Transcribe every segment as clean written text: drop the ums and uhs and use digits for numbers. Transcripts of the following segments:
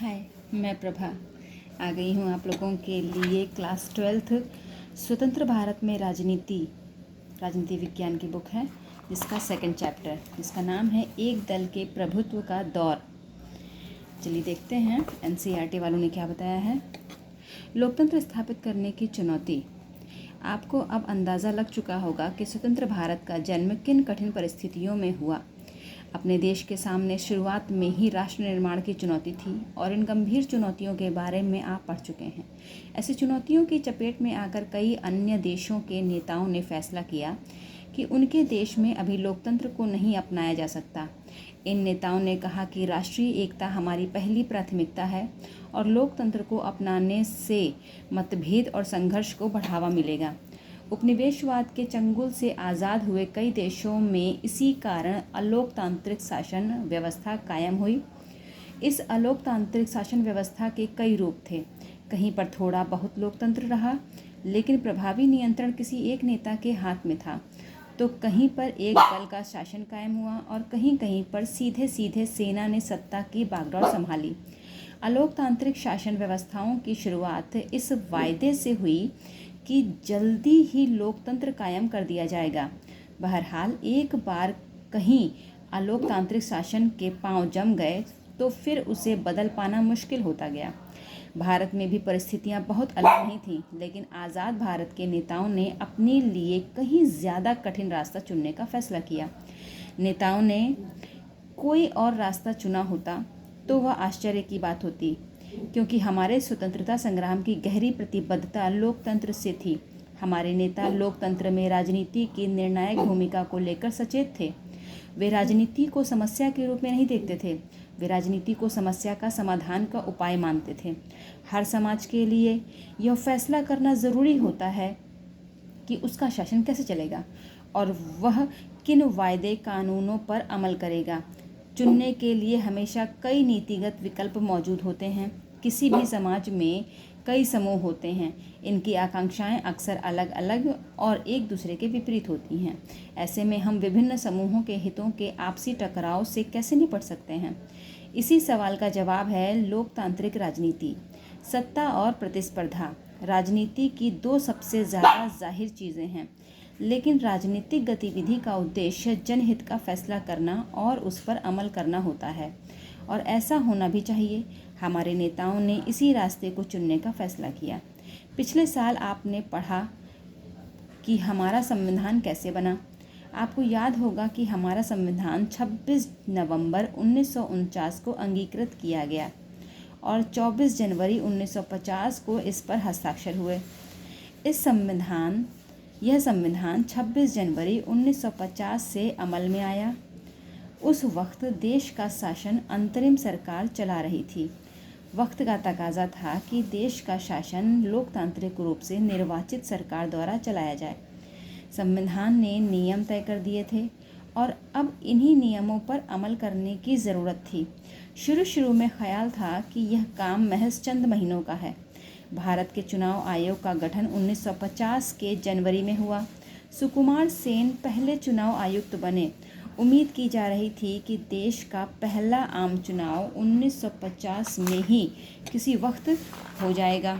हाय, मैं प्रभा आ गई हूँ आप लोगों के लिए क्लास 12th स्वतंत्र भारत में राजनीति विज्ञान की बुक है, जिसका सेकंड चैप्टर, जिसका नाम है एक दल के प्रभुत्व का दौर। चलिए देखते हैं एनसीईआरटी वालों ने क्या बताया है। लोकतंत्र स्थापित करने की चुनौती। आपको अब अंदाज़ा लग चुका होगा कि स्वतंत्र भारत का जन्म किन कठिन परिस्थितियों में हुआ। अपने देश के सामने शुरुआत में ही राष्ट्र निर्माण की चुनौती थी और इन गंभीर चुनौतियों के बारे में आप पढ़ चुके हैं। ऐसी चुनौतियों की चपेट में आकर कई अन्य देशों के नेताओं ने फैसला किया कि उनके देश में अभी लोकतंत्र को नहीं अपनाया जा सकता। इन नेताओं ने कहा कि राष्ट्रीय एकता हमारी पहली प्राथमिकता है और लोकतंत्र को अपनाने से मतभेद और संघर्ष को बढ़ावा मिलेगा। उपनिवेशवाद के चंगुल से आज़ाद हुए कई देशों में इसी कारण अलोकतांत्रिक शासन व्यवस्था कायम हुई। इस अलोकतांत्रिक शासन व्यवस्था के कई रूप थे। कहीं पर थोड़ा बहुत लोकतंत्र रहा, लेकिन प्रभावी नियंत्रण किसी एक नेता के हाथ में था, तो कहीं पर एक दल का शासन कायम हुआ और कहीं कहीं पर सीधे सीधे सेना ने सत्ता की बागडोर संभाली। अलोकतांत्रिक शासन व्यवस्थाओं की शुरुआत इस वायदे से हुई कि जल्दी ही लोकतंत्र कायम कर दिया जाएगा। बहरहाल एक बार कहीं अलोकतांत्रिक शासन के पांव जम गए तो फिर उसे बदल पाना मुश्किल होता गया। भारत में भी परिस्थितियां बहुत अलग नहीं थीं, लेकिन आज़ाद भारत के नेताओं ने अपने लिए कहीं ज़्यादा कठिन रास्ता चुनने का फैसला किया। नेताओं ने कोई और रास्ता चुना होता तो वह आश्चर्य की बात होती, क्योंकि हमारे स्वतंत्रता संग्राम की गहरी प्रतिबद्धता लोकतंत्र से थी। हमारे नेता लोकतंत्र में राजनीति की निर्णायक भूमिका को लेकर सचेत थे। वे राजनीति को समस्या के रूप में नहीं देखते थे, वे राजनीति को समस्या का समाधान का उपाय मानते थे। हर समाज के लिए यह फैसला करना ज़रूरी होता है कि उसका शासन कैसे चलेगा और वह किन वायदे कानूनों पर अमल करेगा। चुनने के लिए हमेशा कई नीतिगत विकल्प मौजूद होते हैं। किसी भी समाज में कई समूह होते हैं, इनकी आकांक्षाएं अक्सर अलग अलग और एक दूसरे के विपरीत होती हैं। ऐसे में हम विभिन्न समूहों के हितों के आपसी टकराव से कैसे निपट सकते हैं? इसी सवाल का जवाब है लोकतांत्रिक राजनीति। सत्ता और प्रतिस्पर्धा राजनीति की दो सबसे ज़्यादा जाहिर चीज़ें हैं, लेकिन राजनीतिक गतिविधि का उद्देश्य जनहित का फैसला करना और उस पर अमल करना होता है, और ऐसा होना भी चाहिए। हमारे नेताओं ने इसी रास्ते को चुनने का फैसला किया। पिछले साल आपने पढ़ा कि हमारा संविधान कैसे बना। आपको याद होगा कि हमारा संविधान 26 नवंबर 1949 को अंगीकृत किया गया और 24 जनवरी 1950 को इस पर हस्ताक्षर हुए। यह संविधान 26 जनवरी 1950 से अमल में आया। उस वक्त देश का शासन अंतरिम सरकार चला रही थी। वक्त का तकाजा था कि देश का शासन लोकतांत्रिक रूप से निर्वाचित सरकार द्वारा चलाया जाए। संविधान ने नियम तय कर दिए थे और अब इन्हीं नियमों पर अमल करने की ज़रूरत थी। शुरू में ख्याल था कि यह काम महज चंद महीनों का है। भारत के चुनाव आयोग का गठन 1950 के जनवरी में हुआ। सुकुमार सेन पहले चुनाव आयुक्त बने। उम्मीद की जा रही थी कि देश का पहला आम चुनाव 1950 में ही किसी वक्त हो जाएगा।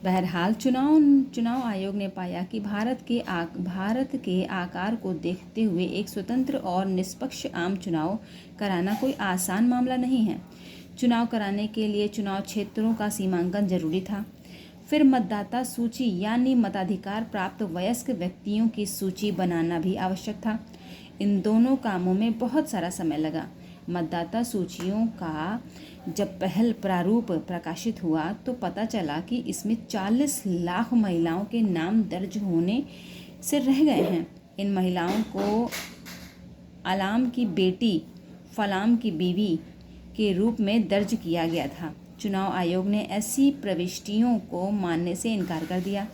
बहरहाल चुनाव आयोग ने पाया कि भारत के आकार को देखते हुए एक स्वतंत्र और निष्पक्ष आम चुनाव कराना कोई आसान मामला नहीं है। चुनाव कराने के लिए चुनाव क्षेत्रों का सीमांकन जरूरी था। फिर मतदाता सूची यानी मताधिकार प्राप्त वयस्क व्यक्तियों की सूची बनाना भी आवश्यक था। इन दोनों कामों में बहुत सारा समय लगा। मतदाता सूचियों का जब पहल प्रारूप प्रकाशित हुआ तो पता चला कि इसमें 40 लाख महिलाओं के नाम दर्ज होने से रह गए हैं। इन महिलाओं को अलाम की बेटी, फलाम की बीवी के रूप में दर्ज किया गया था। चुनाव आयोग ने ऐसी प्रविष्टियों को मानने से इनकार कर दिया।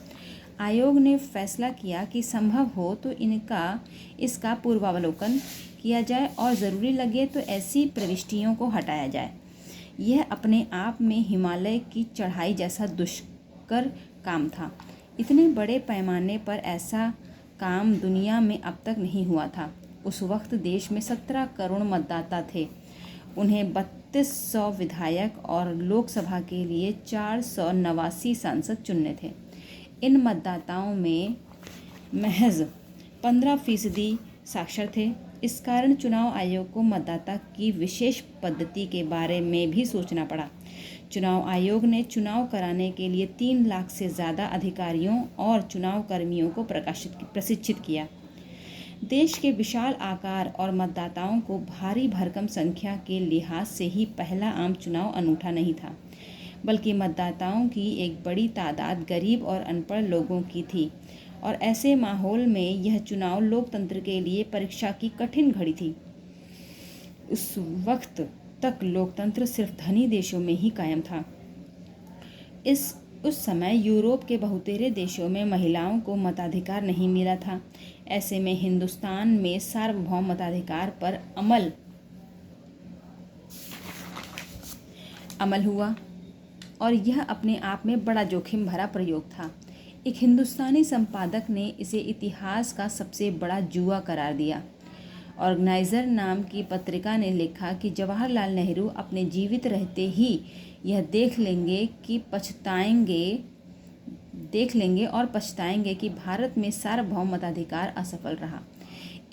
आयोग ने फैसला किया कि संभव हो तो इसका पूर्वावलोकन किया जाए और ज़रूरी लगे तो ऐसी प्रविष्टियों को हटाया जाए। यह अपने आप में हिमालय की चढ़ाई जैसा दुष्कर काम था। इतने बड़े पैमाने पर ऐसा काम दुनिया में अब तक नहीं हुआ था। उस वक्त देश में 17 करोड़ मतदाता थे। उन्हें 3600 विधायक और लोकसभा के लिए 489 सांसद चुनने थे। इन मतदाताओं में महज 15% साक्षर थे। इस कारण चुनाव आयोग को मतदाता की विशेष पद्धति के बारे में भी सोचना पड़ा। चुनाव आयोग ने चुनाव कराने के लिए 3 लाख से ज़्यादा अधिकारियों और चुनाव कर्मियों को प्रशिक्षित किया। देश के विशाल आकार और मतदाताओं को भारी भरकम संख्या के लिहाज से ही पहला आम चुनाव अनूठा नहीं था, बल्कि मतदाताओं की एक बड़ी तादाद गरीब और अनपढ़ लोगों की थी और ऐसे माहौल में यह चुनाव लोकतंत्र के लिए परीक्षा की कठिन घड़ी थी। उस वक्त तक लोकतंत्र सिर्फ धनी देशों में ही कायम था। उस समय यूरोप के बहुतेरे देशों में महिलाओं को मताधिकार नहीं मिला था। ऐसे में हिंदुस्तान में सार्वभौम मताधिकार पर अमल हुआ और यह अपने आप में बड़ा जोखिम भरा प्रयोग था। एक हिंदुस्तानी संपादक ने इसे इतिहास का सबसे बड़ा जुआ करार दिया। ऑर्गेनाइजर नाम की पत्रिका ने लिखा कि जवाहरलाल नेहरू अपने जीवित रहते ही यह देख लेंगे और पछताएंगे कि भारत में सार्वभौम मताधिकार असफल रहा।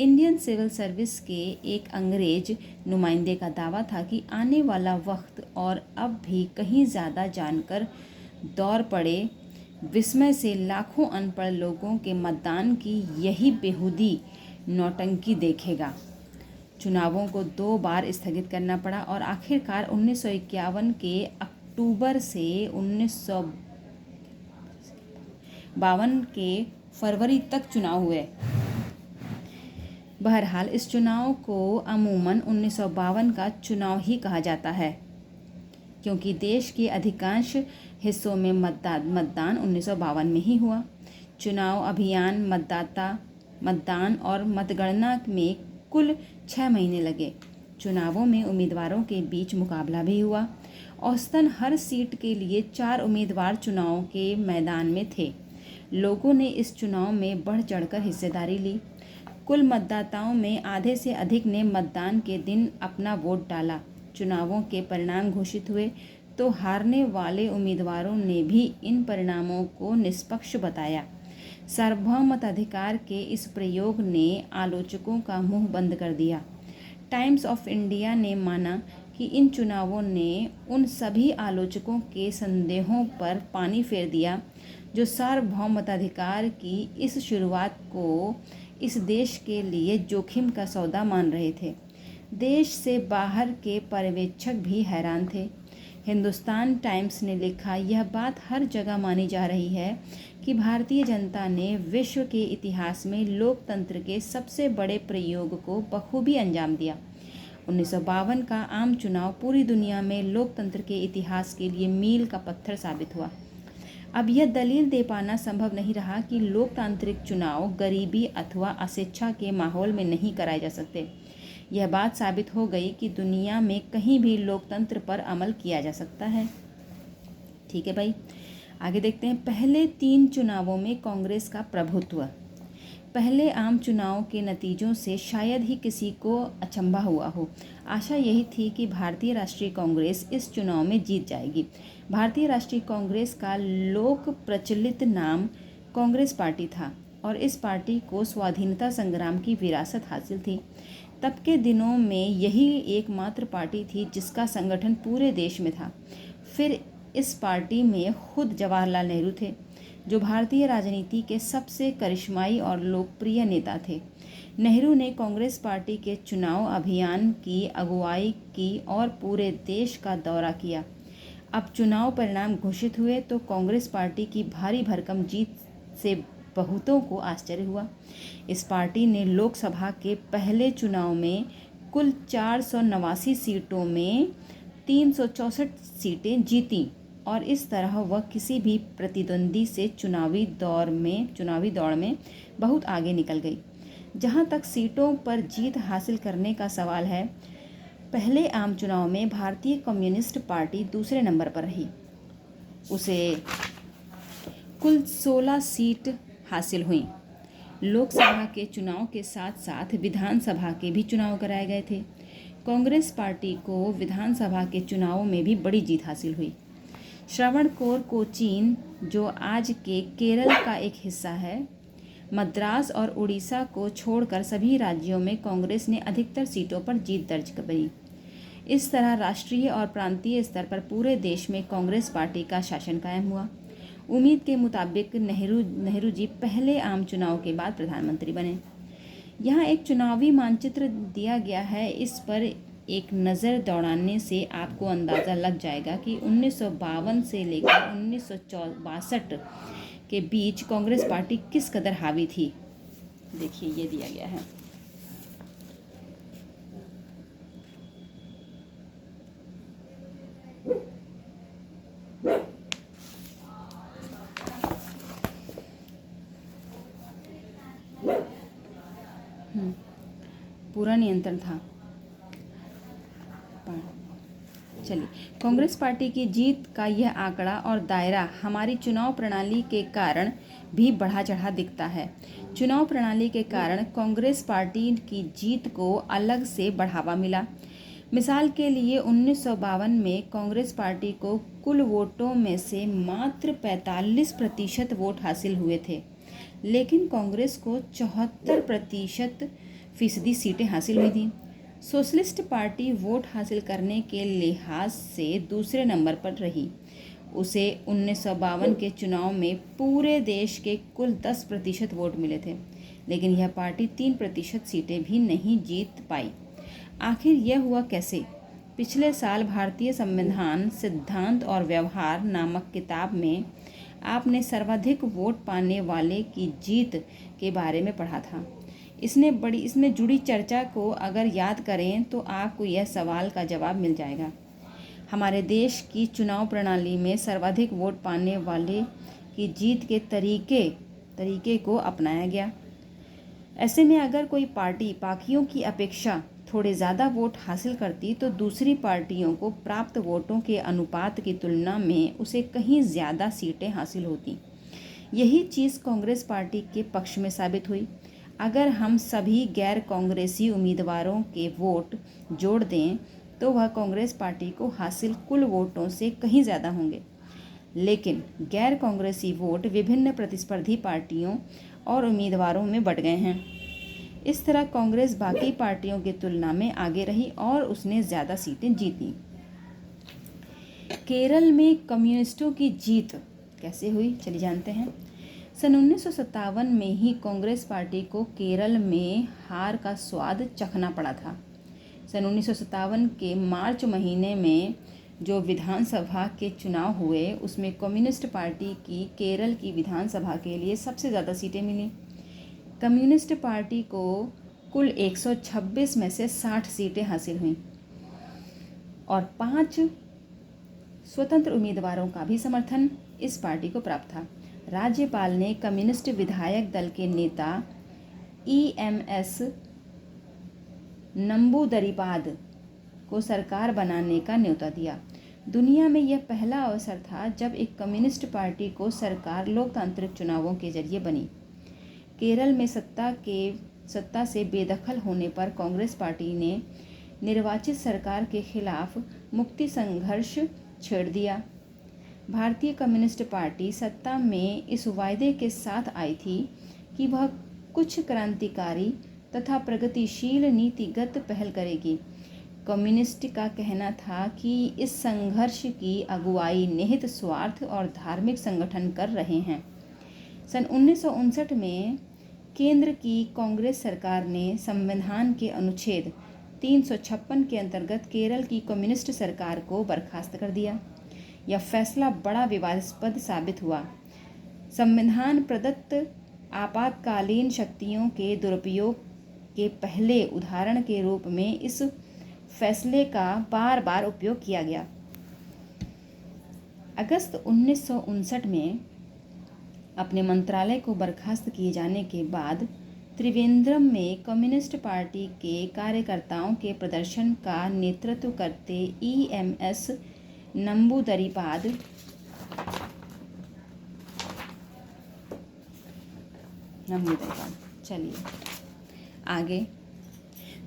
इंडियन सिविल सर्विस के एक अंग्रेज नुमाइंदे का दावा था कि आने वाला वक्त और अब भी कहीं ज़्यादा जानकर दौर पड़े विस्मय से लाखों अनपढ़ लोगों के मतदान की यही बेहूदी नौटंकी देखेगा। चुनावों को 2 बार स्थगित करना पड़ा और आखिरकार 1951 के अक्टूबर से 1952 के फरवरी तक चुनाव हुए। बहरहाल इस चुनाव को अमूमन 1952 का चुनाव ही कहा जाता है, क्योंकि देश के अधिकांश हिस्सों में मतदान 1952 में ही हुआ। चुनाव अभियान, मतदान और मतगणना में कुल 6 महीने लगे। चुनावों में उम्मीदवारों के बीच मुकाबला भी हुआ। औसतन हर सीट के लिए 4 उम्मीदवार चुनाव के मैदान में थे। लोगों ने इस चुनाव में बढ़ चढ़कर हिस्सेदारी ली। कुल मतदाताओं में आधे से अधिक ने मतदान के दिन अपना वोट डाला। चुनावों के परिणाम घोषित हुए तो हारने वाले उम्मीदवारों ने भी इन परिणामों को निष्पक्ष बताया। सार्वभौम मताधिकार के इस प्रयोग ने आलोचकों का मुंह बंद कर दिया। टाइम्स ऑफ इंडिया ने माना कि इन चुनावों ने उन सभी आलोचकों के संदेहों पर पानी फेर दिया जो सार्वभौम मताधिकार की इस शुरुआत को इस देश के लिए जोखिम का सौदा मान रहे थे। देश से बाहर के पर्यवेक्षक भी हैरान थे। हिंदुस्तान टाइम्स ने लिखा, यह बात हर जगह मानी जा रही है कि भारतीय जनता ने विश्व के इतिहास में लोकतंत्र के सबसे बड़े प्रयोग को बखूबी अंजाम दिया। 1952 का आम चुनाव पूरी दुनिया में लोकतंत्र के इतिहास के लिए मील का पत्थर साबित हुआ। अब यह दलील दे पाना संभव नहीं रहा कि लोकतांत्रिक चुनाव गरीबी अथवा अशिक्षा के माहौल में नहीं कराए जा सकते। यह बात साबित हो गई कि दुनिया में कहीं भी लोकतंत्र पर अमल किया जा सकता है। ठीक है भाई, आगे देखते हैं। पहले 3 चुनावों में कांग्रेस का प्रभुत्व। पहले आम चुनाव के नतीजों से शायद ही किसी को अचंभा हुआ हो। आशा यही थी कि भारतीय राष्ट्रीय कांग्रेस इस चुनाव में जीत जाएगी। भारतीय राष्ट्रीय कांग्रेस का लोक प्रचलित नाम कांग्रेस पार्टी था और इस पार्टी को स्वाधीनता संग्राम की विरासत हासिल थी। तब के दिनों में यही एकमात्र पार्टी थी जिसका संगठन पूरे देश में था। फिर इस पार्टी में खुद जवाहरलाल नेहरू थे, जो भारतीय राजनीति के सबसे करिश्माई और लोकप्रिय नेता थे। नेहरू ने कांग्रेस पार्टी के चुनाव अभियान की अगुवाई की और पूरे देश का दौरा किया। अब चुनाव परिणाम घोषित हुए तो कांग्रेस पार्टी की भारी भरकम जीत से बहुतों को आश्चर्य हुआ। इस पार्टी ने लोकसभा के पहले चुनाव में कुल 489 सीटों में 364 सीटें जीतीं और इस तरह वह किसी भी प्रतिद्वंदी से चुनावी दौड़ में बहुत आगे निकल गई। जहां तक सीटों पर जीत हासिल करने का सवाल है, पहले आम चुनाव में भारतीय कम्युनिस्ट पार्टी दूसरे नंबर पर रही। उसे कुल 16 सीट हासिल हुई। लोकसभा के चुनाव के साथ साथ विधानसभा के भी चुनाव कराए गए थे। कांग्रेस पार्टी को विधानसभा के चुनावों में भी बड़ी जीत हासिल हुई। श्रवणकोर कोचीन, जो आज के केरल का एक हिस्सा है, मद्रास और उड़ीसा को छोड़कर सभी राज्यों में कांग्रेस ने अधिकतर सीटों पर जीत दर्ज करी। इस तरह राष्ट्रीय और प्रांतीय स्तर पर पूरे देश में कांग्रेस पार्टी का शासन कायम हुआ। उम्मीद के मुताबिक नेहरू जी पहले आम चुनाव के बाद प्रधानमंत्री बने। यहाँ एक चुनावी मानचित्र दिया गया है, इस पर एक नज़र दौड़ाने से आपको अंदाज़ा लग जाएगा कि 1952 से लेकर 1962 के बीच कांग्रेस पार्टी किस कदर हावी थी। देखिए, ये दिया गया है। पूरा नियंत्रण था। चलिए, कांग्रेस पार्टी की जीत का यह आंकड़ा और दायरा हमारी चुनाव प्रणाली के कारण भी बढ़ा चढ़ा दिखता है। चुनाव प्रणाली के कारण कांग्रेस पार्टी की जीत को अलग से बढ़ावा मिला। मिसाल के लिए 1952 में कांग्रेस पार्टी को कुल वोटों में से मात्र 45% वोट हासिल हुए थे, लेकिन कांग्रेस को 74% सीटें हासिल हुई थीं। सोशलिस्ट पार्टी वोट हासिल करने के लिहाज से दूसरे नंबर पर रही। उसे 1952 के चुनाव में पूरे देश के कुल 10% वोट मिले थे, लेकिन यह पार्टी 3% सीटें भी नहीं जीत पाई। आखिर यह हुआ कैसे? पिछले साल भारतीय संविधान सिद्धांत और व्यवहार नामक किताब में आपने सर्वाधिक वोट पाने वाले की जीत के बारे में पढ़ा था। इसमें जुड़ी चर्चा को अगर याद करें तो आपको यह सवाल का जवाब मिल जाएगा। हमारे देश की चुनाव प्रणाली में सर्वाधिक वोट पाने वाले की जीत के तरीके को अपनाया गया। ऐसे में अगर कोई पार्टी बाकियों की अपेक्षा थोड़े ज़्यादा वोट हासिल करती तो दूसरी पार्टियों को प्राप्त वोटों के अनुपात की तुलना में उसे कहीं ज़्यादा सीटें हासिल होती। यही चीज़ कांग्रेस पार्टी के पक्ष में साबित हुई। अगर हम सभी गैर कांग्रेसी उम्मीदवारों के वोट जोड़ दें तो वह कांग्रेस पार्टी को हासिल कुल वोटों से कहीं ज़्यादा होंगे, लेकिन गैर कांग्रेसी वोट विभिन्न प्रतिस्पर्धी पार्टियों और उम्मीदवारों में बंट गए हैं। इस तरह कांग्रेस बाकी पार्टियों की तुलना में आगे रही और उसने ज़्यादा सीटें जीती। केरल में कम्युनिस्टों की जीत कैसे हुई, चलिए जानते हैं। सन 1957 में ही कांग्रेस पार्टी को केरल में हार का स्वाद चखना पड़ा था। सन 1957 के मार्च महीने में जो विधानसभा के चुनाव हुए उसमें कम्युनिस्ट पार्टी की केरल की विधानसभा के लिए सबसे ज़्यादा सीटें मिली। कम्युनिस्ट पार्टी को कुल 126 में से 60 सीटें हासिल हुईं और 5 स्वतंत्र उम्मीदवारों का भी समर्थन इस पार्टी को प्राप्त था। राज्यपाल ने कम्युनिस्ट विधायक दल के नेता EMS नंबूदरीपाद को सरकार बनाने का न्योता दिया। दुनिया में यह पहला अवसर था जब एक कम्युनिस्ट पार्टी को सरकार लोकतांत्रिक चुनावों के जरिए बनी। केरल में सत्ता से बेदखल होने पर कांग्रेस पार्टी ने निर्वाचित सरकार के खिलाफ मुक्ति संघर्ष छेड़ दिया। भारतीय कम्युनिस्ट पार्टी सत्ता में इस वायदे के साथ आई थी कि वह कुछ क्रांतिकारी तथा प्रगतिशील नीतिगत पहल करेगी। कम्युनिस्ट का कहना था कि इस संघर्ष की अगुवाई निहित स्वार्थ और धार्मिक संगठन कर रहे हैं। सन 1959 में केंद्र की कांग्रेस सरकार ने संविधान के अनुच्छेद 356 के अंतर्गत केरल की कम्युनिस्ट सरकार को बर्खास्त कर दिया। यह फैसला बड़ा विवादास्पद साबित हुआ। संविधान प्रदत्त आपातकालीन शक्तियों के दुरुपयोग के पहले उदाहरण के रूप में इस फैसले का बार बार उपयोग किया गया। अगस्त 1959 में अपने मंत्रालय को बर्खास्त किए जाने के बाद त्रिवेंद्रम में कम्युनिस्ट पार्टी के कार्यकर्ताओं के प्रदर्शन का नेतृत्व करते EMS नंबूदरीपाद चलिए आगे।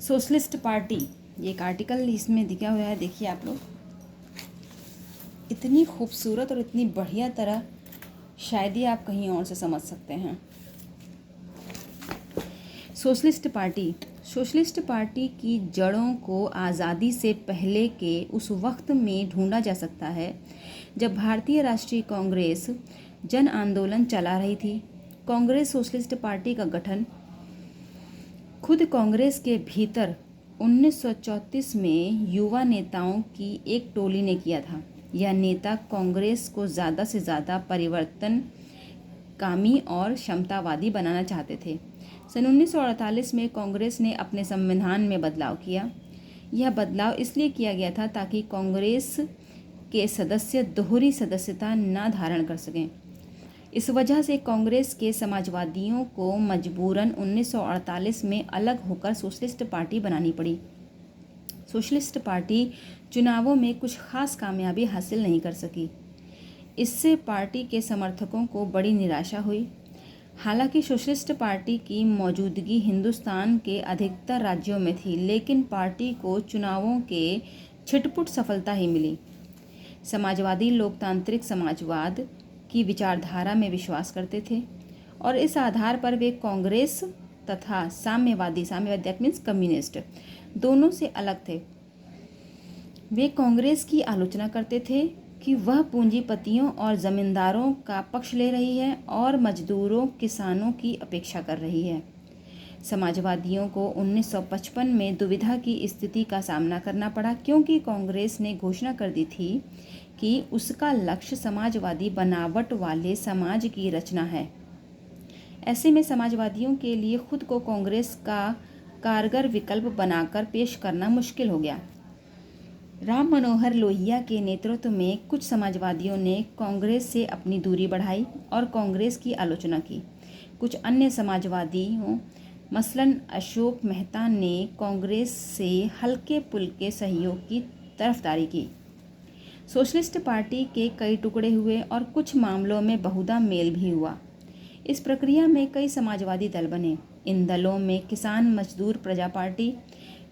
सोशलिस्ट पार्टी ये एक आर्टिकल इसमें दिया हुआ है, देखिए आप लोग, इतनी खूबसूरत और इतनी बढ़िया तरह शायद ही आप कहीं और से समझ सकते हैं। सोशलिस्ट पार्टी की जड़ों को आज़ादी से पहले के उस वक्त में ढूंढा जा सकता है जब भारतीय राष्ट्रीय कांग्रेस जन आंदोलन चला रही थी। कांग्रेस सोशलिस्ट पार्टी का गठन खुद कांग्रेस के भीतर 1934 में युवा नेताओं की एक टोली ने किया था। यह नेता कांग्रेस को ज़्यादा से ज़्यादा परिवर्तनकामी और क्षमतावादी बनाना चाहते थे। सन 1948 में कांग्रेस ने अपने संविधान में बदलाव किया। यह बदलाव इसलिए किया गया था ताकि कांग्रेस के सदस्य दोहरी सदस्यता न धारण कर सकें। इस वजह से कांग्रेस के समाजवादियों को मजबूरन 1948 में अलग होकर सोशलिस्ट पार्टी बनानी पड़ी। सोशलिस्ट पार्टी चुनावों में कुछ खास कामयाबी हासिल नहीं कर सकी। इससे पार्टी के समर्थकों को बड़ी निराशा हुई। हालांकि सोशलिस्ट पार्टी की मौजूदगी हिंदुस्तान के अधिकतर राज्यों में थी, लेकिन पार्टी को चुनावों के छिटपुट सफलता ही मिली। समाजवादी लोकतांत्रिक समाजवाद की विचारधारा में विश्वास करते थे और इस आधार पर वे कांग्रेस तथा साम्यवादी दैट मीन्स कम्युनिस्ट दोनों से अलग थे। वे कांग्रेस की आलोचना करते थे कि वह पूंजीपतियों और जमींदारों का पक्ष ले रही है और मजदूरों किसानों की अपेक्षा कर रही है। समाजवादियों को 1955 में दुविधा की स्थिति का सामना करना पड़ा, क्योंकि कांग्रेस ने घोषणा कर दी थी कि उसका लक्ष्य समाजवादी बनावट वाले समाज की रचना है। ऐसे में समाजवादियों के लिए खुद को कांग्रेस का कारगर विकल्प बनाकर पेश करना मुश्किल हो गया। राम मनोहर लोहिया के नेतृत्व में कुछ समाजवादियों ने कांग्रेस से अपनी दूरी बढ़ाई और कांग्रेस की आलोचना की। कुछ अन्य समाजवादियों मसलन अशोक मेहता ने कांग्रेस से हल्के पुल्के सहयोग की तरफदारी की। सोशलिस्ट पार्टी के कई टुकड़े हुए और कुछ मामलों में बहुधा मेल भी हुआ। इस प्रक्रिया में कई समाजवादी दल बने। इन दलों में किसान मजदूर प्रजा पार्टी,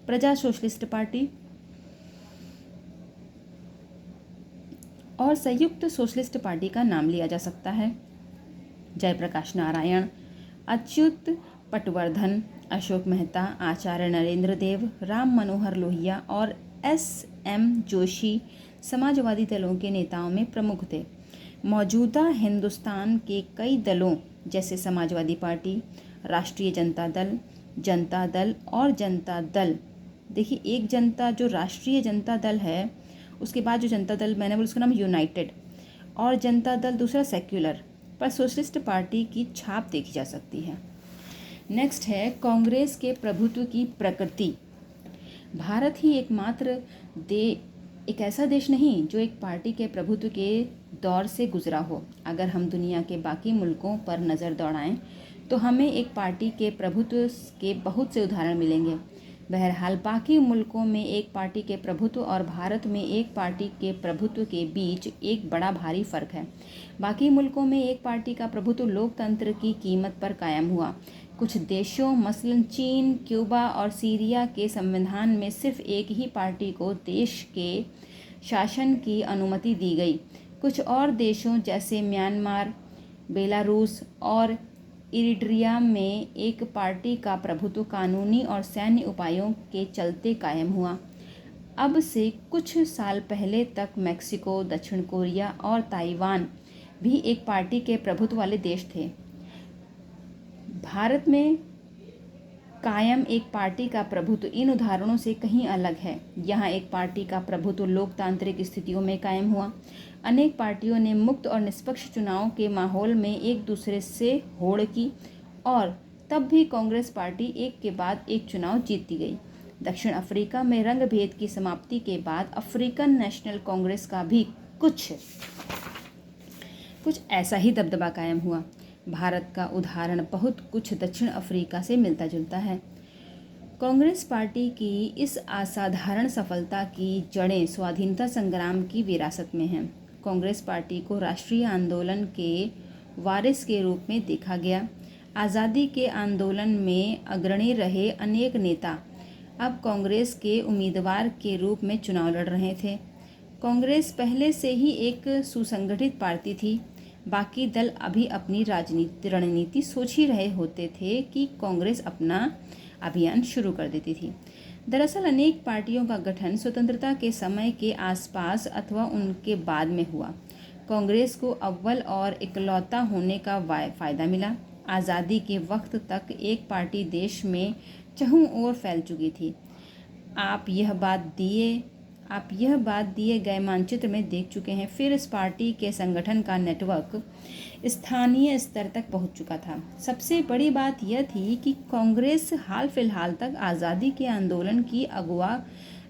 प्रजा सोशलिस्ट पार्टी और संयुक्त सोशलिस्ट पार्टी का नाम लिया जा सकता है। जयप्रकाश नारायण, अच्युत पटवर्धन, अशोक मेहता, आचार्य नरेंद्र देव, राम मनोहर लोहिया और एस.एम. जोशी समाजवादी दलों के नेताओं में प्रमुख थे। मौजूदा हिंदुस्तान के कई दलों जैसे समाजवादी पार्टी, राष्ट्रीय जनता दल और जनता दल, देखिए एक जनता जो राष्ट्रीय जनता दल है, उसके बाद जो जनता दल मैंने बोला उसका नाम यूनाइटेड, और जनता दल दूसरा सेक्युलर, पर सोशलिस्ट पार्टी की छाप देखी जा सकती है। नेक्स्ट है कांग्रेस के प्रभुत्व की प्रकृति। भारत ही एकमात्र एक ऐसा देश नहीं जो एक पार्टी के प्रभुत्व के दौर से गुजरा हो। अगर हम दुनिया के बाकी मुल्कों पर नज़र दौड़ाएं तो हमें एक पार्टी के प्रभुत्व के बहुत से उदाहरण मिलेंगे। बहरहाल बाकी मुल्कों में एक पार्टी के प्रभुत्व और भारत में एक पार्टी के प्रभुत्व के बीच एक बड़ा भारी फर्क है। बाकी मुल्कों में एक पार्टी का प्रभुत्व लोकतंत्र की कीमत पर कायम हुआ। कुछ देशों मसलन चीन, क्यूबा और सीरिया के संविधान में सिर्फ एक ही पार्टी को देश के शासन की अनुमति दी गई। कुछ और देशों जैसे म्यांमार, बेलारूस और इरिट्रिया में एक पार्टी का प्रभुत्व कानूनी और सैन्य उपायों के चलते कायम हुआ। अब से कुछ साल पहले तक मैक्सिको, दक्षिण कोरिया और ताइवान भी एक पार्टी के प्रभुत्व वाले देश थे। भारत में कायम एक पार्टी का प्रभुत्व इन उदाहरणों से कहीं अलग है। यहाँ एक पार्टी का प्रभुत्व लोकतांत्रिक स्थितियों में कायम हुआ। अनेक पार्टियों ने मुक्त और निष्पक्ष चुनाव के माहौल में एक दूसरे से होड़ की और तब भी कांग्रेस पार्टी एक के बाद एक चुनाव जीतती गई। दक्षिण अफ्रीका में रंग भेद की समाप्ति के बाद अफ्रीकन नेशनल कांग्रेस का भी कुछ ऐसा ही दबदबा कायम हुआ। भारत का उदाहरण बहुत कुछ दक्षिण अफ्रीका से मिलता जुलता है। कांग्रेस पार्टी की इस असाधारण सफलता की जड़ें स्वाधीनता संग्राम की विरासत में हैं। कांग्रेस पार्टी को राष्ट्रीय आंदोलन के वारिस के रूप में देखा गया। आज़ादी के आंदोलन में अग्रणी रहे अनेक नेता अब कांग्रेस के उम्मीदवार के रूप में चुनाव लड़ रहे थे। कांग्रेस पहले से ही एक सुसंगठित पार्टी थी। बाकी दल अभी अपनी रणनीति सोच ही रहे होते थे कि कांग्रेस अपना अभियान शुरू कर देती थी। दरअसल अनेक पार्टियों का गठन स्वतंत्रता के समय के आसपास अथवा उनके बाद में हुआ। कांग्रेस को अव्वल और इकलौता होने का फायदा मिला। आज़ादी के वक्त तक एक पार्टी देश में चहुं ओर फैल चुकी थी। आप यह बात दिए गए मानचित्र में देख चुके हैं। फिर इस पार्टी के संगठन का नेटवर्क स्थानीय स्तर तक पहुंच चुका था। सबसे बड़ी बात यह थी कि कांग्रेस हाल फिलहाल तक आज़ादी के आंदोलन की अगुवा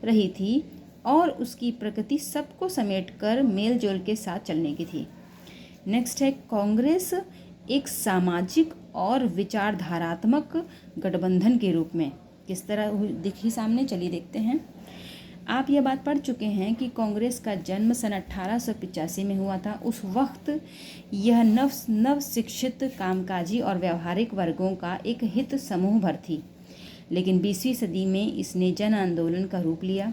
रही थी और उसकी प्रकृति सबको समेटकर मेलजोल के साथ चलने की थी। नेक्स्ट है कांग्रेस एक सामाजिक और विचारधारात्मक गठबंधन के रूप में किस तरह दिखी सामने, चलिए देखते हैं। आप यह बात पढ़ चुके हैं कि कांग्रेस का जन्म सन 1885 में हुआ था। उस वक्त यह नव शिक्षित कामकाजी और व्यवहारिक वर्गों का एक हित समूह भर थी, लेकिन 20वीं सदी में इसने जन आंदोलन का रूप लिया।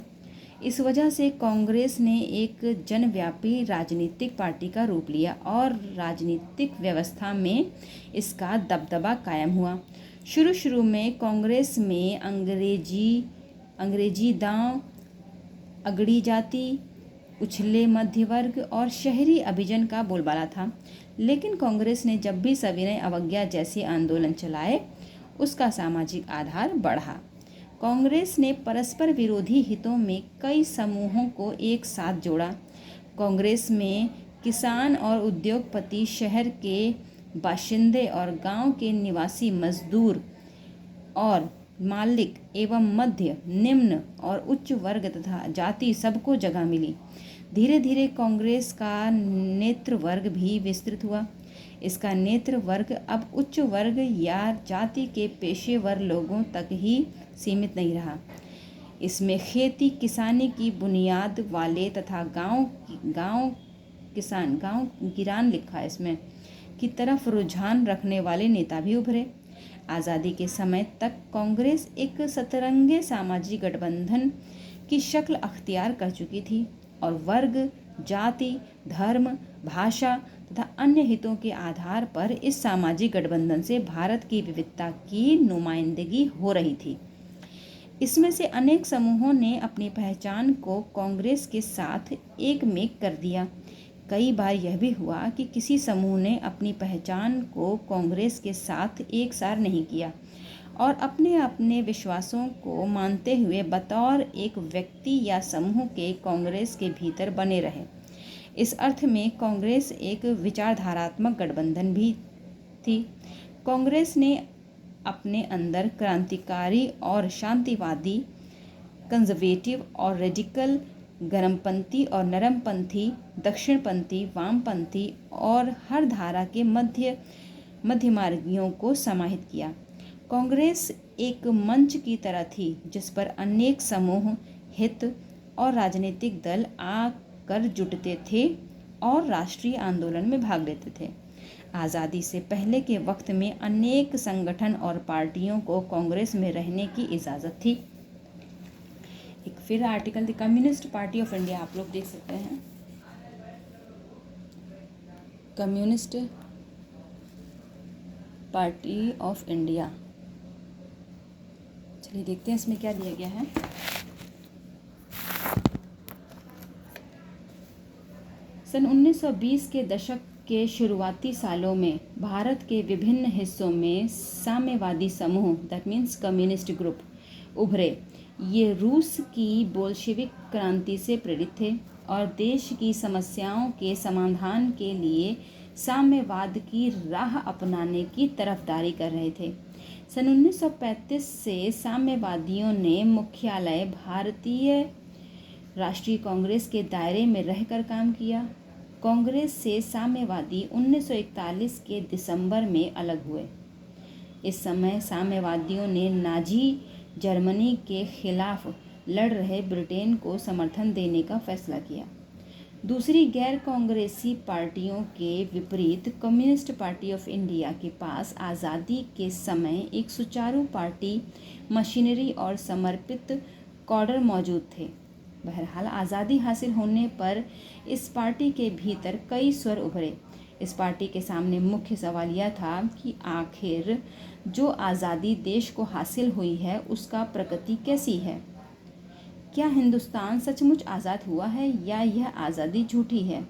इस वजह से कांग्रेस ने एक जनव्यापी राजनीतिक पार्टी का रूप लिया और राजनीतिक व्यवस्था में इसका दबदबा कायम हुआ। शुरू में कांग्रेस में अंग्रेजी दांव, अगड़ी जाति, उछले मध्य वर्ग और शहरी अभिजन का बोलबाला था, लेकिन कांग्रेस ने जब भी सविनय अवज्ञा जैसे आंदोलन चलाए उसका सामाजिक आधार बढ़ा। कांग्रेस ने परस्पर विरोधी हितों में कई समूहों को एक साथ जोड़ा। कांग्रेस में किसान और उद्योगपति, शहर के बाशिंदे और गांव के निवासी मजदूर और मालिक एवं मध्य, निम्न और उच्च वर्ग तथा जाति सबको जगह मिली। धीरे धीरे कांग्रेस का नेतृ वर्ग भी विस्तृत हुआ। इसका नेतृ वर्ग अब उच्च वर्ग या जाति के पेशेवर लोगों तक ही सीमित नहीं रहा। इसमें खेती किसानी की बुनियाद वाले तथा गांव गिरान लिखा है इसमें की तरफ रुझान रखने वाले नेता भी उभरे। आज़ादी के समय तक कांग्रेस एक सतरंगे सामाजिक गठबंधन की शक्ल अख्तियार कर चुकी थी और वर्ग, जाति, धर्म, भाषा तथा अन्य हितों के आधार पर इस सामाजिक गठबंधन से भारत की विविधता की नुमाइंदगी हो रही थी। इसमें से अनेक समूहों ने अपनी पहचान को कांग्रेस के साथ एक मेक कर दिया। कई बार यह भी हुआ कि किसी समूह ने अपनी पहचान को कांग्रेस के साथ एक सार नहीं किया और अपने अपने विश्वासों को मानते हुए बतौर एक व्यक्ति या समूह के कांग्रेस के भीतर बने रहे। इस अर्थ में कांग्रेस एक विचारधारात्मक गठबंधन भी थी। कांग्रेस ने अपने अंदर क्रांतिकारी और शांतिवादी, कंजर्वेटिव और रेडिकल, गर्मपंथी और नरमपंथी, दक्षिणपंथी, वामपंथी और हर धारा के मध्य मार्गियों को समाहित किया। कांग्रेस एक मंच की तरह थी जिस पर अनेक समूह, हित और राजनीतिक दल आकर जुटते थे और राष्ट्रीय आंदोलन में भाग लेते थे। आज़ादी से पहले के वक्त में अनेक संगठन और पार्टियों को कांग्रेस में रहने की इजाज़त थी। एक फिर article the communist party of India आप लोग देख सकते हैं। कम्युनिस्ट पार्टी ऑफ इंडिया, चलिए देखते हैं इसमें क्या दिया गया है। सन 1920 के दशक के शुरुआती सालों में भारत के विभिन्न हिस्सों में साम्यवादी समूह दैट मीन्स कम्युनिस्ट ग्रुप उभरे। ये रूस की बोल्शेविक क्रांति से प्रेरित थे और देश की समस्याओं के समाधान के लिए साम्यवाद की राह अपनाने की तरफदारी कर रहे थे। सन 1935 से साम्यवादियों ने मुख्यालय भारतीय राष्ट्रीय कांग्रेस के दायरे में रहकर काम किया। कांग्रेस से साम्यवादी 1941 के दिसंबर में अलग हुए। इस समय साम्यवादियों ने नाजी जर्मनी के खिलाफ लड़ रहे ब्रिटेन को समर्थन देने का फैसला किया। दूसरी गैर कांग्रेसी पार्टियों के विपरीत कम्युनिस्ट पार्टी ऑफ इंडिया के पास आज़ादी के समय एक सुचारू पार्टी मशीनरी और समर्पित कॉडर मौजूद थे। बहरहाल आज़ादी हासिल होने पर इस पार्टी के भीतर कई स्वर उभरे। इस पार्टी के सामने मुख्य सवाल यह था कि आखिर जो आज़ादी देश को हासिल हुई है उसका प्रगति कैसी है। क्या हिंदुस्तान सचमुच आज़ाद हुआ है या यह आज़ादी झूठी है।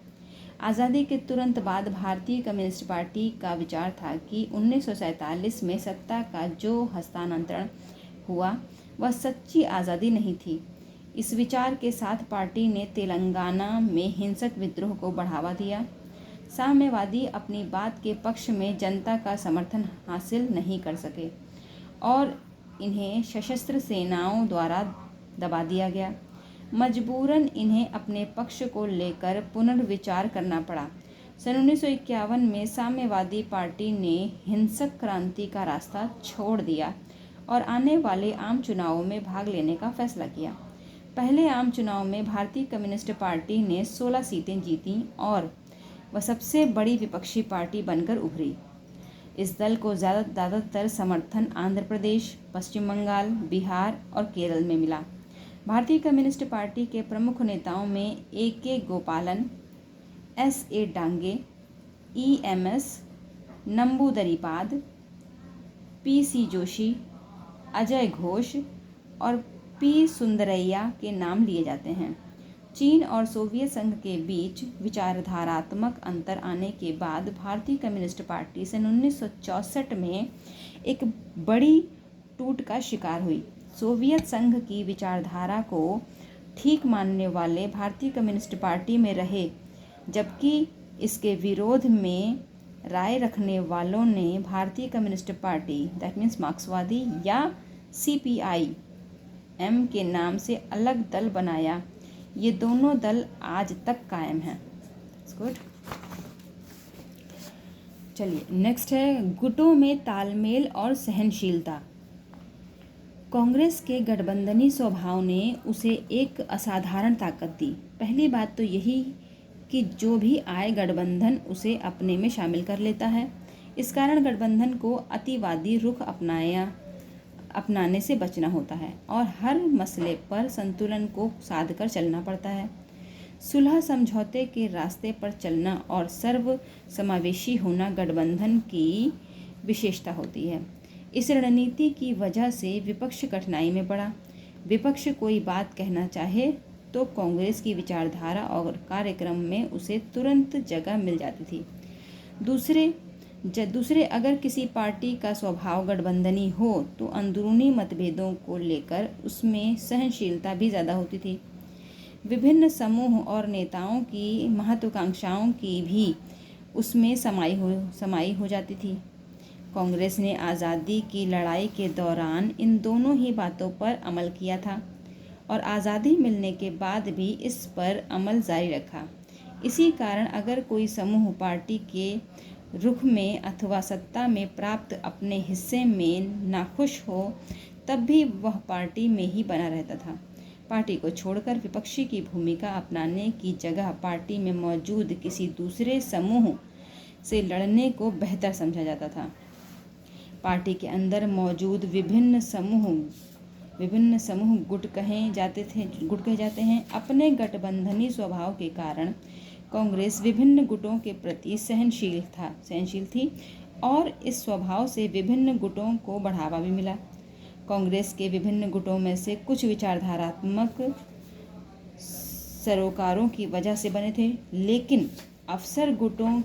आज़ादी के तुरंत बाद भारतीय कम्युनिस्ट पार्टी का विचार था कि 1947 में सत्ता का जो हस्तांतरण हुआ वह सच्ची आज़ादी नहीं थी। इस विचार के साथ पार्टी ने तेलंगाना में हिंसक विद्रोह को बढ़ावा दिया। साम्यवादी अपनी बात के पक्ष में जनता का समर्थन हासिल नहीं कर सके और इन्हें सशस्त्र सेनाओं द्वारा दबा दिया गया। मजबूरन इन्हें अपने पक्ष को लेकर पुनर्विचार करना पड़ा। सन 1951 में साम्यवादी पार्टी ने हिंसक क्रांति का रास्ता छोड़ दिया और आने वाले आम चुनावों में भाग लेने का फैसला किया। पहले आम चुनाव में भारतीय कम्युनिस्ट पार्टी ने 16 सीटें जीतीं और वह सबसे बड़ी विपक्षी पार्टी बनकर उभरी। इस दल को ज़्यादातर समर्थन आंध्र प्रदेश, पश्चिम बंगाल, बिहार और केरल में मिला। भारतीय कम्युनिस्ट पार्टी के प्रमुख नेताओं में A.K. गोपालन, S.A. Dange, E.M.S. Namboodiripad, P.C. Joshi, Ajay Ghosh और P. सुंदरैया के नाम लिए जाते हैं। चीन और सोवियत संघ के बीच विचारधारात्मक अंतर आने के बाद भारतीय कम्युनिस्ट पार्टी सन 1964 में एक बड़ी टूट का शिकार हुई। सोवियत संघ की विचारधारा को ठीक मानने वाले भारतीय कम्युनिस्ट पार्टी में रहे, जबकि इसके विरोध में राय रखने वालों ने भारतीय कम्युनिस्ट पार्टी दैट मीन्स मार्क्सवादी या CPI-M के नाम से अलग दल बनाया। ये दोनों दल आज तक कायम हैं। गुड। चलिए नेक्स्ट है गुटों में तालमेल और सहनशीलता। कांग्रेस के गठबंधनी स्वभाव ने उसे एक असाधारण ताकत दी। पहली बात तो यही कि जो भी आए गठबंधन उसे अपने में शामिल कर लेता है। इस कारण गठबंधन को अतिवादी रुख अपनाने से बचना होता है और हर मसले पर संतुलन को साध कर चलना पड़ता है। सुलह समझौते के रास्ते पर चलना और सर्व समावेशी होना गठबंधन की विशेषता होती है। इस रणनीति की वजह से विपक्ष कठिनाई में पड़ा। विपक्ष कोई बात कहना चाहे तो कांग्रेस की विचारधारा और कार्यक्रम में उसे तुरंत जगह मिल जाती थी। दूसरे अगर किसी पार्टी का स्वभाव गठबंधनी हो तो अंदरूनी मतभेदों को लेकर उसमें सहनशीलता भी ज़्यादा होती थी। विभिन्न समूह और नेताओं की महत्वाकांक्षाओं की भी उसमें समाई हो जाती थी। कांग्रेस ने आज़ादी की लड़ाई के दौरान इन दोनों ही बातों पर अमल किया था और आज़ादी मिलने के बाद भी इस पर अमल जारी रखा। इसी कारण अगर कोई समूह पार्टी के रुख में अथवा सत्ता में प्राप्त अपने हिस्से में नाखुश हो तब भी वह पार्टी में ही बना रहता था। पार्टी को छोड़कर विपक्षी की भूमिका अपनाने की जगह पार्टी में मौजूद किसी दूसरे समूह से लड़ने को बेहतर समझा जाता था। पार्टी के अंदर मौजूद विभिन्न समूह गुट कहे जाते हैं। अपने गठबंधनी स्वभाव के कारण कांग्रेस विभिन्न गुटों के प्रति सहनशील थी और इस स्वभाव से विभिन्न गुटों को बढ़ावा भी मिला। कांग्रेस के विभिन्न गुटों में से कुछ विचारधारात्मक सरोकारों की वजह से बने थे, लेकिन अफसर गुटों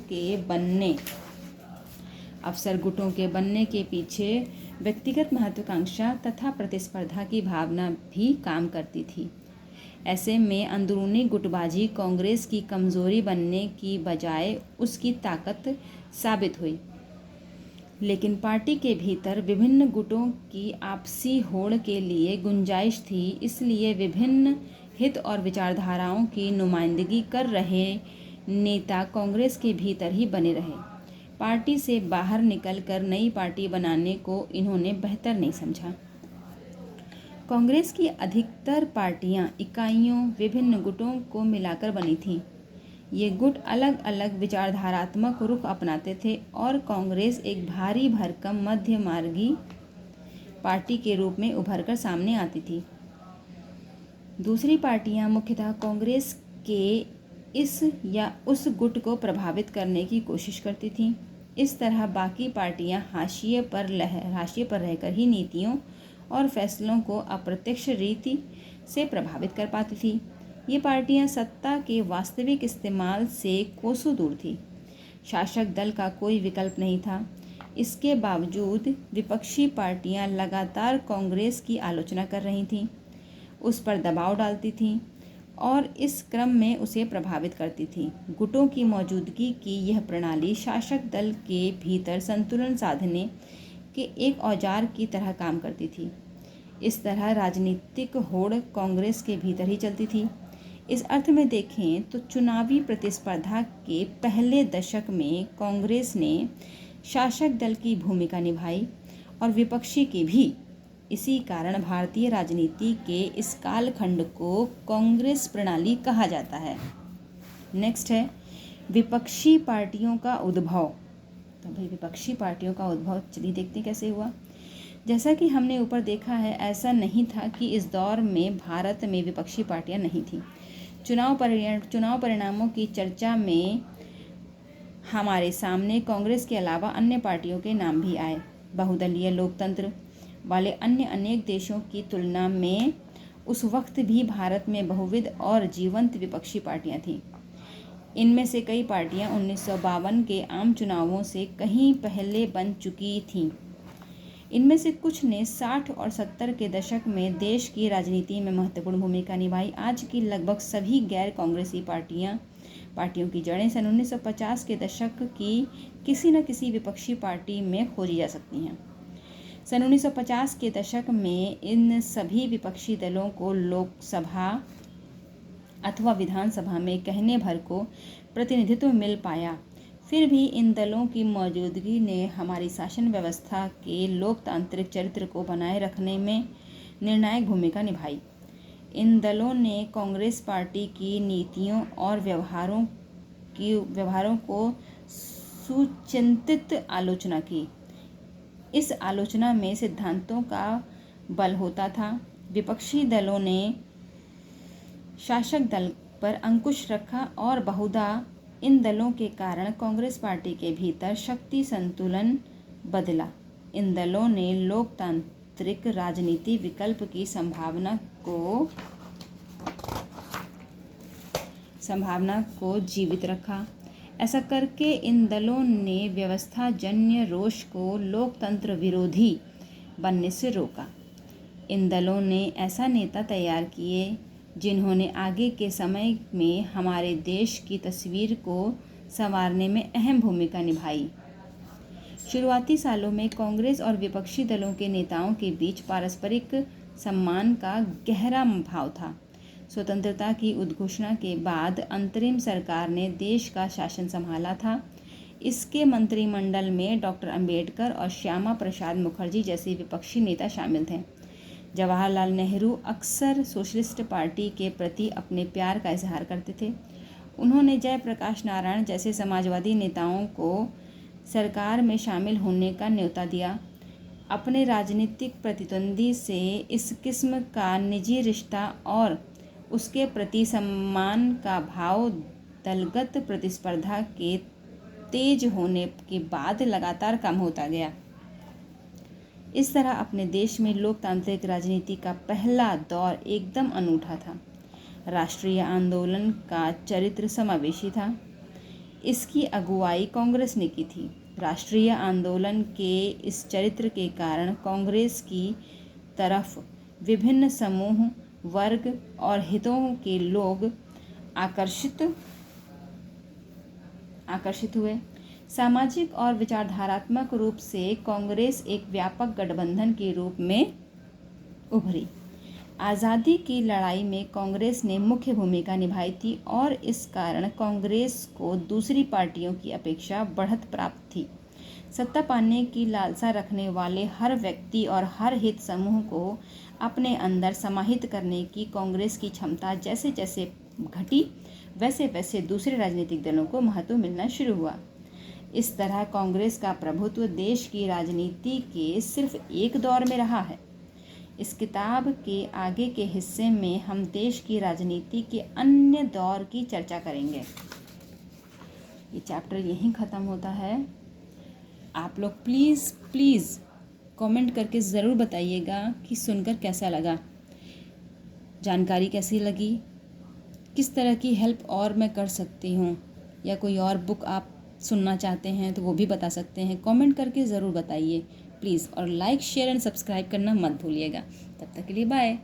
के बनने के पीछे व्यक्तिगत महत्वाकांक्षा तथा प्रतिस्पर्धा की भावना भी काम करती थी। ऐसे में अंदरूनी गुटबाजी कांग्रेस की कमजोरी बनने की बजाय उसकी ताकत साबित हुई। लेकिन पार्टी के भीतर विभिन्न गुटों की आपसी होड़ के लिए गुंजाइश थी, इसलिए विभिन्न हित और विचारधाराओं की नुमाइंदगी कर रहे नेता कांग्रेस के भीतर ही बने रहे। पार्टी से बाहर निकलकर नई पार्टी बनाने को इन्होंने बेहतर नहीं समझा। कांग्रेस की अधिकतर पार्टियां इकाइयों विभिन्न गुटों को मिलाकर बनी थीं। ये गुट अलग अलग विचारधारात्मक रुख अपनाते थे और कांग्रेस एक भारी भरकम मध्य मार्गी पार्टी के रूप में उभरकर सामने आती थी। दूसरी पार्टियां मुख्यतः कांग्रेस के इस या उस गुट को प्रभावित करने की कोशिश करती थीं। इस तरह बाकी पार्टियां हाशिए पर रहकर ही नीतियों और फैसलों को अप्रत्यक्ष रीति से प्रभावित कर पाती थी। ये पार्टियां सत्ता के वास्तविक इस्तेमाल से कोसों दूर थी। शासक दल का कोई विकल्प नहीं था। इसके बावजूद विपक्षी पार्टियां लगातार कांग्रेस की आलोचना कर रही थीं, उस पर दबाव डालती थीं और इस क्रम में उसे प्रभावित करती थीं। गुटों की मौजूदगी की यह प्रणाली शासक दल के भीतर संतुलन साधने के एक औजार की तरह काम करती थी। इस तरह राजनीतिक होड़ कांग्रेस के भीतर ही चलती थी। इस अर्थ में देखें तो चुनावी प्रतिस्पर्धा के पहले दशक में कांग्रेस ने शासक दल की भूमिका निभाई और विपक्षी की भी। इसी कारण भारतीय राजनीति के इस कालखंड को कांग्रेस प्रणाली कहा जाता है। नेक्स्ट है विपक्षी पार्टियों का उद्भव। तो भाई विपक्षी पार्टियों का उद्भव चलिए देखते हैं कैसे हुआ। जैसा कि हमने ऊपर देखा है, ऐसा नहीं था कि इस दौर में भारत में विपक्षी पार्टियां नहीं थीं। चुनाव परिणामों की चर्चा में हमारे सामने कांग्रेस के अलावा अन्य पार्टियों के नाम भी आए। बहुदलीय लोकतंत्र वाले अन्य अनेक देशों की तुलना में उस वक्त भी भारत में बहुविध और जीवंत विपक्षी पार्टियां थीं। इनमें से कई पार्टियां 1952 के आम चुनावों से कहीं पहले बन चुकी थीं। इनमें से कुछ ने 60 और 70 के दशक में देश की राजनीति में महत्वपूर्ण भूमिका निभाई। आज की लगभग सभी गैर कांग्रेसी पार्टियों की जड़ें सन 1950 के दशक की किसी न किसी विपक्षी पार्टी में खोजी जा सकती हैं। सन 1950 के दशक में इन सभी विपक्षी दलों को लोकसभा अथवा विधानसभा में कहने भर को प्रतिनिधित्व मिल पाया। फिर भी इन दलों की मौजूदगी ने हमारी शासन व्यवस्था के लोकतांत्रिक चरित्र को बनाए रखने में निर्णायक भूमिका निभाई। इन दलों ने कांग्रेस पार्टी की नीतियों और व्यवहारों को सुचिंतित आलोचना की। इस आलोचना में सिद्धांतों का बल होता था। विपक्षी दलों ने शासक दल पर अंकुश रखा और बहुधा इन दलों के कारण कांग्रेस पार्टी के भीतर शक्ति संतुलन बदला। इन दलों ने लोकतांत्रिक राजनीति विकल्प की संभावना को जीवित रखा। ऐसा करके इन दलों ने व्यवस्थाजन्य रोष को लोकतंत्र विरोधी बनने से रोका। इन दलों ने ऐसा नेता तैयार किए जिन्होंने आगे के समय में हमारे देश की तस्वीर को संवारने में अहम भूमिका निभाई। शुरुआती सालों में कांग्रेस और विपक्षी दलों के नेताओं के बीच पारस्परिक सम्मान का गहरा भाव था। स्वतंत्रता की उद्घोषणा के बाद अंतरिम सरकार ने देश का शासन संभाला था। इसके मंत्रिमंडल में डॉक्टर अंबेडकर और श्यामा प्रसाद मुखर्जी जैसे विपक्षी नेता शामिल थे। जवाहरलाल नेहरू अक्सर सोशलिस्ट पार्टी के प्रति अपने प्यार का इजहार करते थे। उन्होंने जयप्रकाश नारायण जैसे समाजवादी नेताओं को सरकार में शामिल होने का न्योता दिया। अपने राजनीतिक प्रतिद्वंदी से इस किस्म का निजी रिश्ता और उसके प्रति सम्मान का भाव दलगत प्रतिस्पर्धा के तेज होने के बाद लगातार कम होता गया। इस तरह अपने देश में लोकतांत्रिक राजनीति का पहला दौर एकदम अनूठा था। राष्ट्रीय आंदोलन का चरित्र समावेशी था। इसकी अगुवाई कांग्रेस ने की थी। राष्ट्रीय आंदोलन के इस चरित्र के कारण कांग्रेस की तरफ विभिन्न समूह, वर्ग और हितों के लोग आकर्षित हुए। सामाजिक और विचारधारात्मक रूप से कांग्रेस एक व्यापक गठबंधन के रूप में उभरी। आज़ादी की लड़ाई में कांग्रेस ने मुख्य भूमिका निभाई थी और इस कारण कांग्रेस को दूसरी पार्टियों की अपेक्षा बढ़त प्राप्त थी। सत्ता पाने की लालसा रखने वाले हर व्यक्ति और हर हित समूह को अपने अंदर समाहित करने की कांग्रेस की क्षमता जैसे जैसे घटी, वैसे वैसे दूसरे राजनीतिक दलों को महत्व मिलना शुरू हुआ। इस तरह कांग्रेस का प्रभुत्व देश की राजनीति के सिर्फ एक दौर में रहा है। इस किताब के आगे के हिस्से में हम देश की राजनीति के अन्य दौर की चर्चा करेंगे। ये चैप्टर यहीं ख़त्म होता है। आप लोग प्लीज़ कमेंट करके ज़रूर बताइएगा कि सुनकर कैसा लगा, जानकारी कैसी लगी, किस तरह की हेल्प और मैं कर सकती हूँ, या कोई और बुक आप सुनना चाहते हैं तो वो भी बता सकते हैं। कमेंट करके ज़रूर बताइए प्लीज़, और लाइक शेयर एंड सब्सक्राइब करना मत भूलिएगा। तब तक के लिए बाय।